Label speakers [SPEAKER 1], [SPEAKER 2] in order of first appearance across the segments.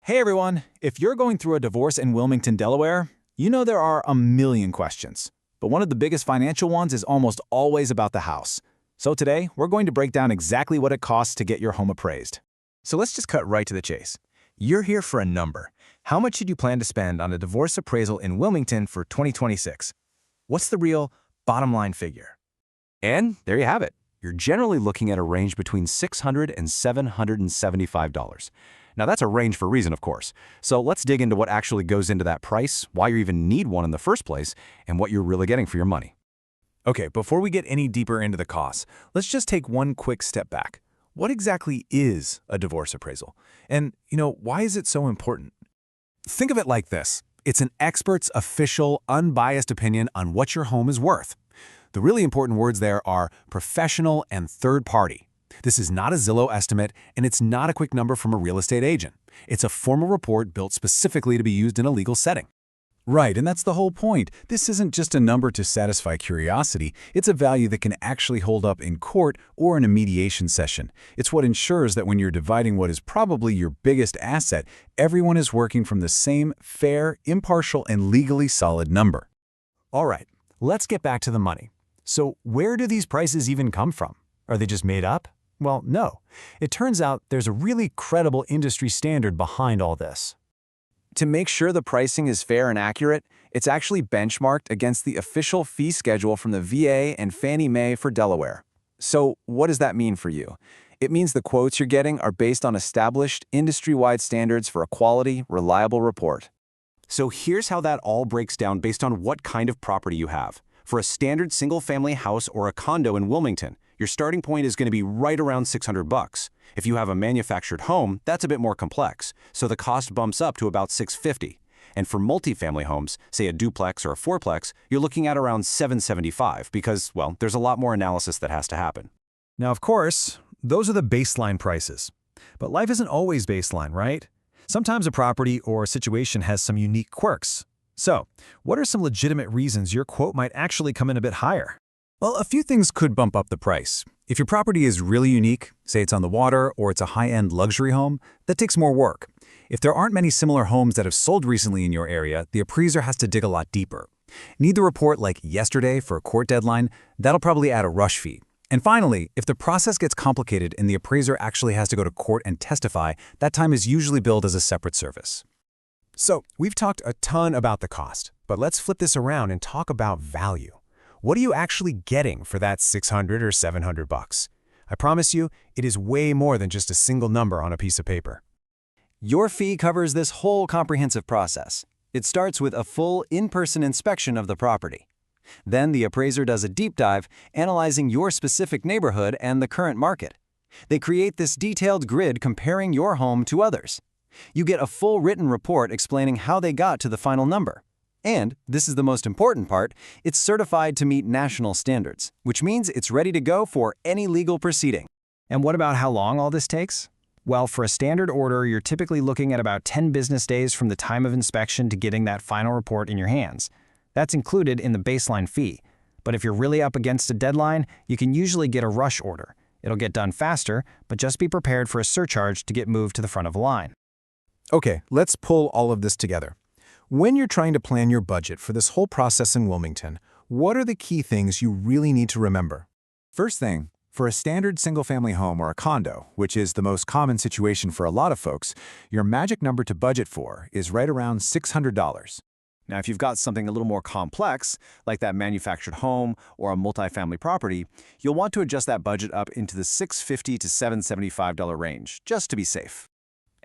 [SPEAKER 1] Hey everyone, if you're going through a divorce in Wilmington, Delaware, you know there are a million questions. But one of the biggest financial ones is almost always about the house. So today, we're going to break down exactly what it costs to get your home appraised.
[SPEAKER 2] So let's just cut right to the chase. You're here for a number. How much should you plan to spend on a divorce appraisal in Wilmington for 2026? What's the real bottom line figure?
[SPEAKER 3] And there you have it. You're generally looking at a range between $600 and $775. Now that's a range for a reason, of course. So let's dig into what actually goes into that price, why you even need one in the first place, and what you're really getting for your money.
[SPEAKER 1] Okay, before we get any deeper into the costs, let's just take one quick step back. What exactly is a divorce appraisal? And, why is it so important? Think of it like this. It's an expert's official, unbiased opinion on what your home is worth. The really important words there are professional and third party. This is not a Zillow estimate, and it's not a quick number from a real estate agent. It's a formal report built specifically to be used in a legal setting. Right, and that's the whole point. This isn't just a number to satisfy curiosity. It's a value that can actually hold up in court or in a mediation session. It's what ensures that when you're dividing what is probably your biggest asset, everyone is working from the same fair, impartial, and legally solid number.
[SPEAKER 4] All right, let's get back to the money. So where do these prices even come from? Are they just made up? Well, no. It turns out there's a really credible industry standard behind all this.
[SPEAKER 3] To make sure the pricing is fair and accurate, it's actually benchmarked against the official fee schedule from the VA and Fannie Mae for Delaware. So what does that mean for you? It means the quotes you're getting are based on established, industry-wide standards for a quality, reliable report. So here's how that all breaks down based on what kind of property you have. For a standard single-family house or a condo in Wilmington, your starting point is going to be right around $600. If you have a manufactured home, that's a bit more complex, so the cost bumps up to about $650. And for multifamily homes, say a duplex or a fourplex, you're looking at around $775 because, well, there's a lot more analysis that has to happen.
[SPEAKER 4] Now, of course, those are the baseline prices. But life isn't always baseline, right? Sometimes a property or situation has some unique quirks. So, what are some legitimate reasons your quote might actually come in a bit higher?
[SPEAKER 1] Well, a few things could bump up the price. If your property is really unique, say it's on the water or it's a high-end luxury home, that takes more work. If there aren't many similar homes that have sold recently in your area, the appraiser has to dig a lot deeper. Need the report like yesterday for a court deadline? That'll probably add a rush fee. And finally, if the process gets complicated and the appraiser actually has to go to court and testify, that time is usually billed as a separate service.
[SPEAKER 4] So, we've talked a ton about the cost, but let's flip this around and talk about value. What are you actually getting for that $600 or $700? I promise you, it is way more than just a single number on a piece of paper.
[SPEAKER 5] Your fee covers this whole comprehensive process. It starts with a full in-person inspection of the property. Then the appraiser does a deep dive, analyzing your specific neighborhood and the current market. They create this detailed grid comparing your home to others. You get a full written report explaining how they got to the final number. And, this is the most important part, it's certified to meet national standards, which means it's ready to go for any legal proceeding.
[SPEAKER 4] And what about how long all this takes? Well, for a standard order, you're typically looking at about 10 business days from the time of inspection to getting that final report in your hands. That's included in the baseline fee. But if you're really up against a deadline, you can usually get a rush order. It'll get done faster, but just be prepared for a surcharge to get moved to the front of the line.
[SPEAKER 1] Okay, let's pull all of this together. When you're trying to plan your budget for this whole process in Wilmington, what are the key things you really need to remember? First thing, for a standard single-family home or a condo, which is the most common situation for a lot of folks, your magic number to budget for is right around $600. Now, if you've got something a little more complex, like that manufactured home or a multifamily property, you'll want to adjust that budget up into the $650 to $775 range, just to be safe.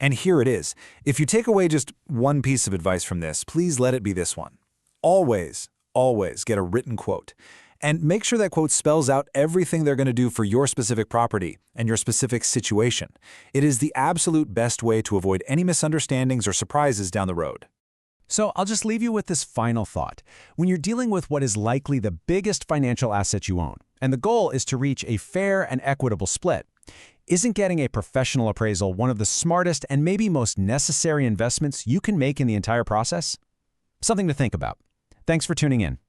[SPEAKER 1] And here it is. If you take away just one piece of advice from this, please let it be this one. Always, always get a written quote. And make sure that quote spells out everything they're going to do for your specific property and your specific situation. It is the absolute best way to avoid any misunderstandings or surprises down the road. So I'll just leave you with this final thought. When you're dealing with what is likely the biggest financial asset you own, and the goal is to reach a fair and equitable split, isn't getting a professional appraisal one of the smartest and maybe most necessary investments you can make in the entire process? Something to think about. Thanks for tuning in.